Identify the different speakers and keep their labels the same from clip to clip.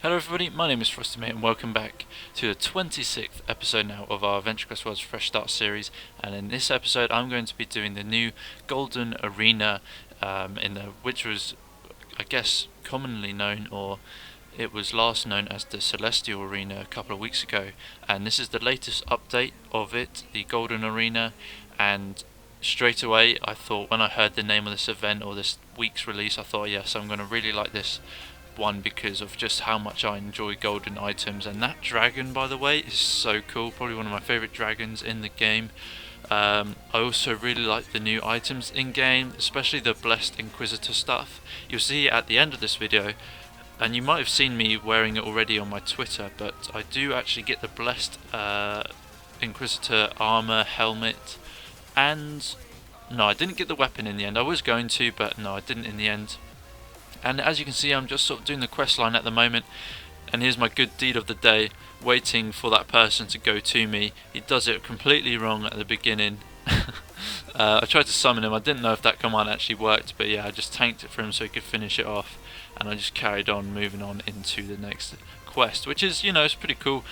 Speaker 1: Hello everybody, my name is FrostyMate and welcome back to the 26th episode now of our Adventure Quest World's Fresh Start series. And in this episode I'm going to be doing the new Golden Arena, which was, I guess, commonly known, or it was last known as the Celestial Arena a couple of weeks ago. And this is the latest update of it, the Golden Arena. And straight away I thought, when I heard the name of this event or this week's release, I thought, yes, I'm going to really like this one because of just how much I enjoy golden items. And that dragon, by the way, is so cool, probably one of my favourite dragons in the game. I also really like the new items in game, especially the Blessed Inquisitor stuff. You'll see at the end of this video, and you might have seen me wearing it already on my Twitter, but I do actually get the Blessed Inquisitor armor, helmet, and no, I didn't get the weapon in the end. I was going to, but no, I didn't in the end. And as you can see, I'm just sort of doing the quest line at the moment, and here's my good deed of the day, waiting for that person to go to me. He does it completely wrong at the beginning. I tried to summon him. I didn't know if that command actually worked, but yeah, I just tanked it for him so he could finish it off, and I just carried on moving on into the next quest, which is, it's pretty cool.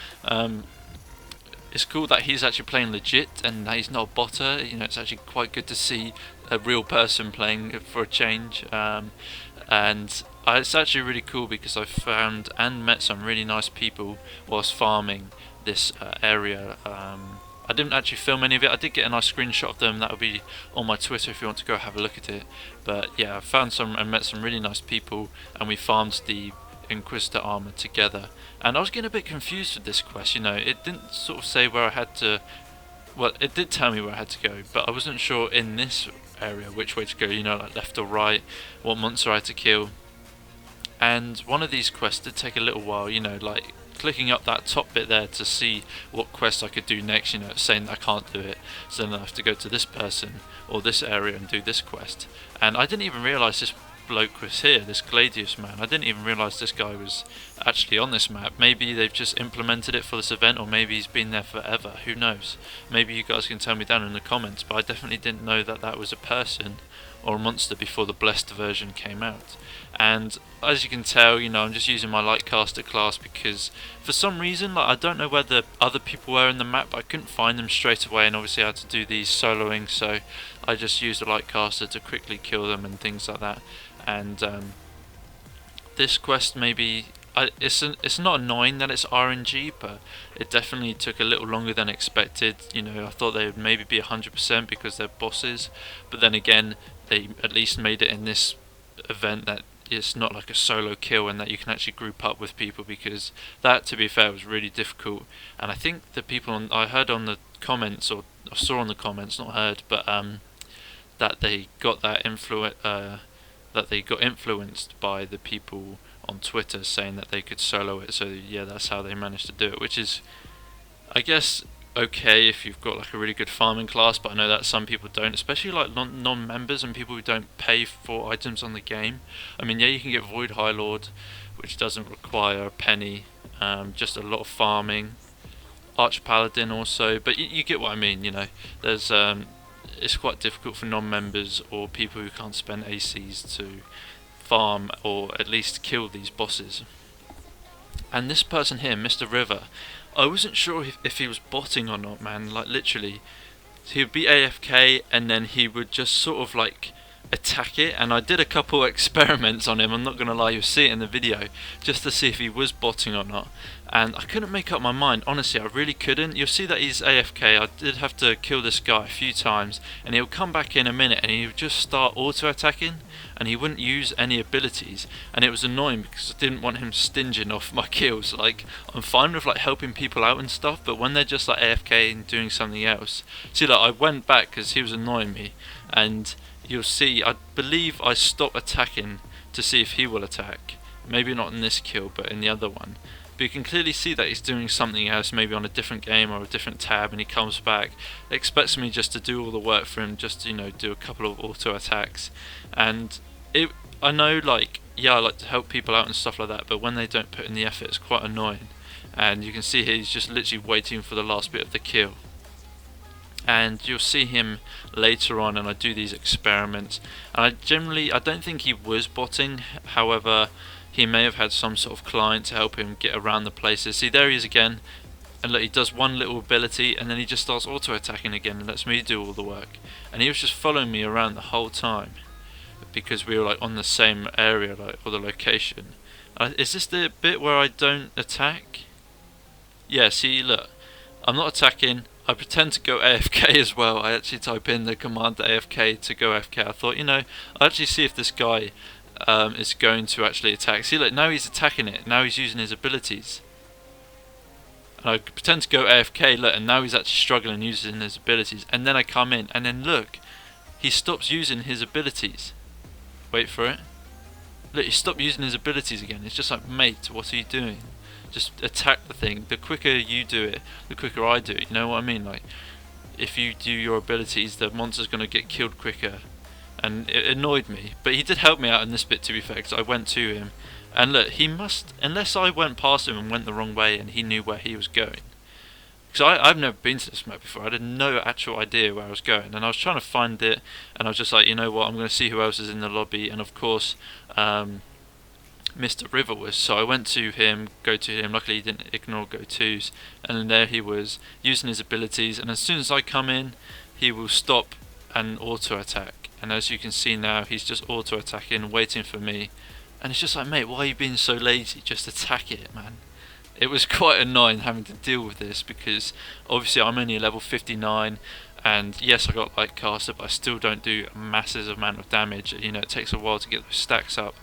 Speaker 1: It's cool that he's actually playing legit and that he's not a botter. It's actually quite good to see a real person playing for a change. And it's actually really cool because I found and met some really nice people whilst farming this area. I didn't actually film any of it. I did get a nice screenshot of them. That will be on my Twitter if you want to go have a look at it. But yeah, I found some and met some really nice people, and we farmed the Inquisitor armor together. And I was getting a bit confused with this quest. It didn't sort of say where I had to. Well, it did tell me where I had to go, but I wasn't sure in this area which way to go, like left or right, what monster I had to kill. And one of these quests did take a little while, like clicking up that top bit there to see what quest I could do next, it's saying that I can't do it, so then I have to go to this person or this area and do this quest. And I didn't even realise this bloke was here, this Gladius man. I didn't even realise this guy was actually on this map. Maybe they've just implemented it for this event, or maybe he's been there forever, who knows. Maybe you guys can tell me down in the comments, but I definitely didn't know that that was a person or a monster before the Blessed version came out. And as you can tell, I'm just using my Lightcaster class because for some reason, I don't know where the other people were in the map, but I couldn't find them straight away, and obviously I had to do these soloing, so I just used a Lightcaster to quickly kill them and things like that. And this quest, maybe it's not annoying that it's RNG, but it definitely took a little longer than expected. I thought they would maybe be 100% because they're bosses, but then again, they at least made it in this event that it's not like a solo kill and that you can actually group up with people, because that, to be fair, was really difficult. And I think the people I heard on the comments, or I saw on the comments, not heard, but that they got that that they got influenced by the people on Twitter saying that they could solo it. So yeah, that's how they managed to do it, which is, I guess, okay if you've got like a really good farming class, but I know that some people don't, especially like non-members and people who don't pay for items on the game. I mean, yeah, you can get Void High Lord, which doesn't require a penny, just a lot of farming. Arch Paladin also, but you get what I mean. There's it's quite difficult for non-members or people who can't spend ACs to farm or at least kill these bosses. And this person here, Mr. River, I wasn't sure if he was botting or not, man. Like, literally, he would be AFK and then he would just sort of like attack it, and I did a couple experiments on him, I'm not gonna lie, you'll see it in the video, just to see if he was botting or not, and I couldn't make up my mind. Honestly, I really couldn't. You'll see that he's AFK. I did have to kill this guy a few times, and he'll come back in a minute and he would just start auto attacking and he wouldn't use any abilities, and it was annoying because I didn't want him stinging off my kills. Like, I'm fine with like helping people out and stuff, but when they're just like AFK and doing something else, see, like, I went back because he was annoying me, and you'll see, I believe I stopped attacking to see if he will attack. Maybe not in this kill, but in the other one. But you can clearly see that he's doing something else, maybe on a different game or a different tab, and he comes back, expects me just to do all the work for him, just to, do a couple of auto attacks. And I know, like, yeah, I like to help people out and stuff like that, but when they don't put in the effort, it's quite annoying. And you can see here, he's just literally waiting for the last bit of the kill. And you'll see him later on, and I do these experiments, and I don't think he was botting. However, he may have had some sort of client to help him get around the places. See, there he is again, and look, he does one little ability and then he just starts auto attacking again and lets me do all the work. And he was just following me around the whole time because we were like on the same area, like, or the location. Is this the bit where I don't attack? Yeah, see, look, I'm not attacking. I pretend to go AFK as well. I actually type in the command AFK to go AFK. I thought, I'll actually see if this guy is going to actually attack. See, look, now he's attacking it. Now he's using his abilities. And I pretend to go AFK, look, and now he's actually struggling using his abilities. And then I come in, and then look, he stops using his abilities. Wait for it. Look, he stopped using his abilities again. It's just like, mate, what are you doing? Just attack the thing. The quicker you do it, the quicker I do it. You know what I mean? Like, if you do your abilities, the monster's going to get killed quicker. And it annoyed me. But he did help me out in this bit, to be fair, because I went to him. And look, he must, unless I went past him and went the wrong way and he knew where he was going. Because I've never been to this map before. I had no actual idea where I was going. And I was trying to find it. And I was just like, you know what, I'm going to see who else is in the lobby. And of course, Mr. River was, so I went to him, go to him. Luckily he didn't ignore go-tos, and then there he was using his abilities, and as soon as I come in he will stop and auto attack, and as you can see now he's just auto attacking, waiting for me, and it's just like, mate, why are you being so lazy? Just attack it, man. It was quite annoying having to deal with this because obviously I'm only a level 59, and yes, I got light caster, but I still don't do a massive amount of damage. It takes a while to get those stacks up,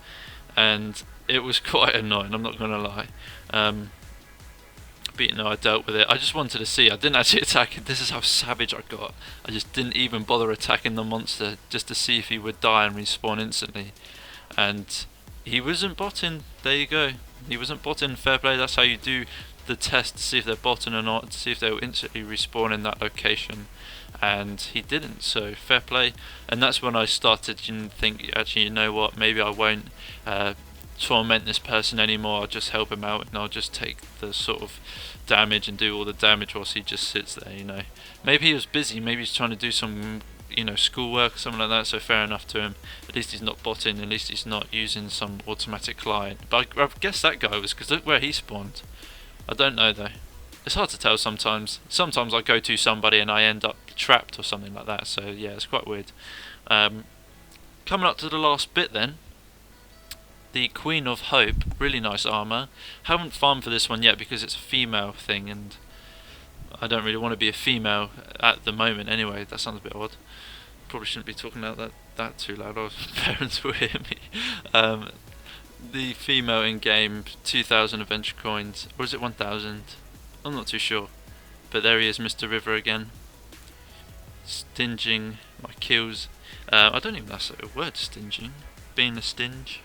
Speaker 1: and it was quite annoying, I'm not going to lie. But I dealt with it. I just wanted to see. I didn't actually attack it. This is how savage I got. I just didn't even bother attacking the monster just to see if he would die and respawn instantly. And he wasn't botting. There you go. He wasn't botting. Fair play. That's how you do the test to see if they're botting or not, to see if they'll instantly respawn in that location. And he didn't, so fair play. And that's when I started to think, actually, you know what, maybe I won't torment this person anymore. I'll just help him out and I'll just take the sort of damage and do all the damage whilst he just sits there. Maybe he was busy, maybe he's trying to do some schoolwork or something like that, so fair enough to him. At least he's not botting, at least he's not using some automatic client. But I guess that guy was, because look where he spawned. I don't know though. It's hard to tell sometimes. Sometimes I go to somebody and I end up trapped or something like that, so yeah, it's quite weird. Coming up to the last bit then. The Queen of Hope, really nice armour. Haven't farmed for this one yet because it's a female thing and I don't really want to be a female at the moment anyway. That sounds a bit odd. Probably shouldn't be talking about that too loud, or parents will hear me. The female in game, 2,000 adventure coins, or is it 1,000? I'm not too sure. But there he is, Mr. River again. Stinging my kills. I don't even know if that's a word, stinging. Being a stinge.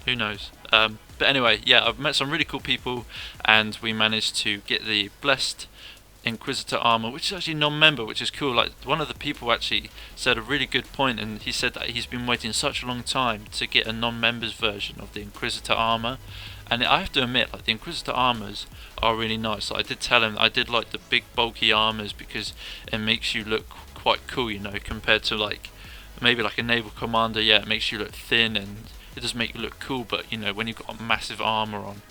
Speaker 1: Who knows? But anyway, yeah, I've met some really cool people and we managed to get the Blessed Inquisitor armor, which is actually non-member, which is cool. Like, one of the people actually said a really good point, and he said that he's been waiting such a long time to get a non-members version of the Inquisitor armor. And I have to admit, like, the Inquisitor armors are really nice. Like, I did tell him I did like the big bulky armors because it makes you look quite cool, compared to like maybe like a naval commander. Yeah, it makes you look thin and it does make you look cool, but when you've got massive armor on,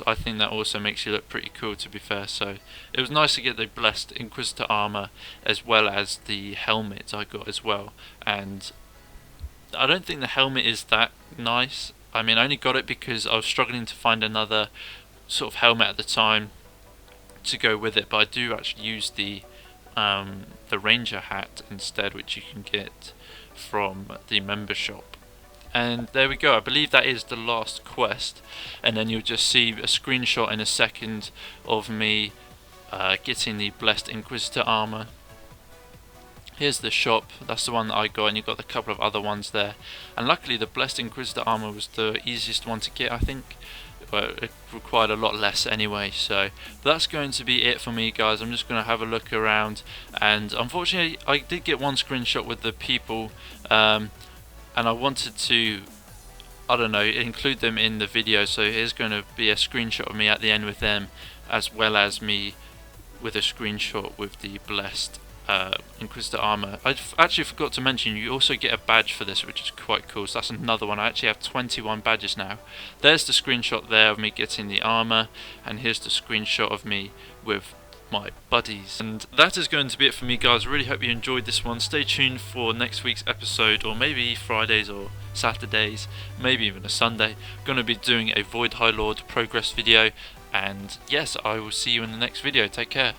Speaker 1: I think that also makes you look pretty cool, to be fair. So it was nice to get the Blessed Inquisitor armor as well as the helmet I got as well. And I don't think the helmet is that nice. I mean, I only got it because I was struggling to find another sort of helmet at the time to go with it, but I do actually use the Ranger hat instead, which you can get from the member shop. And there we go. I believe that is the last quest, and then you'll just see a screenshot in a second of me getting the Blessed Inquisitor armor. Here's the shop, that's the one that I got, and you've got a couple of other ones there. And luckily the Blessed Inquisitor armor was the easiest one to get, I think. Well, it required a lot less anyway, so that's going to be it for me, guys. I'm just going to have a look around, and unfortunately I did get one screenshot with the people, and I wanted to, I don't know, include them in the video, so here's going to be a screenshot of me at the end with them, as well as me with a screenshot with the Blessed Inquisitor armor. I actually forgot to mention you also get a badge for this, which is quite cool. So that's another one. I actually have 21 badges now. There's the screenshot there of me getting the armor, and here's the screenshot of me with my buddies. And that is going to be it for me, guys. Really hope you enjoyed this one. Stay tuned for next week's episode, or maybe Fridays or Saturdays, maybe even a Sunday. Going to be doing a Void High Lord progress video, and yes, I will see you in the next video. Take care.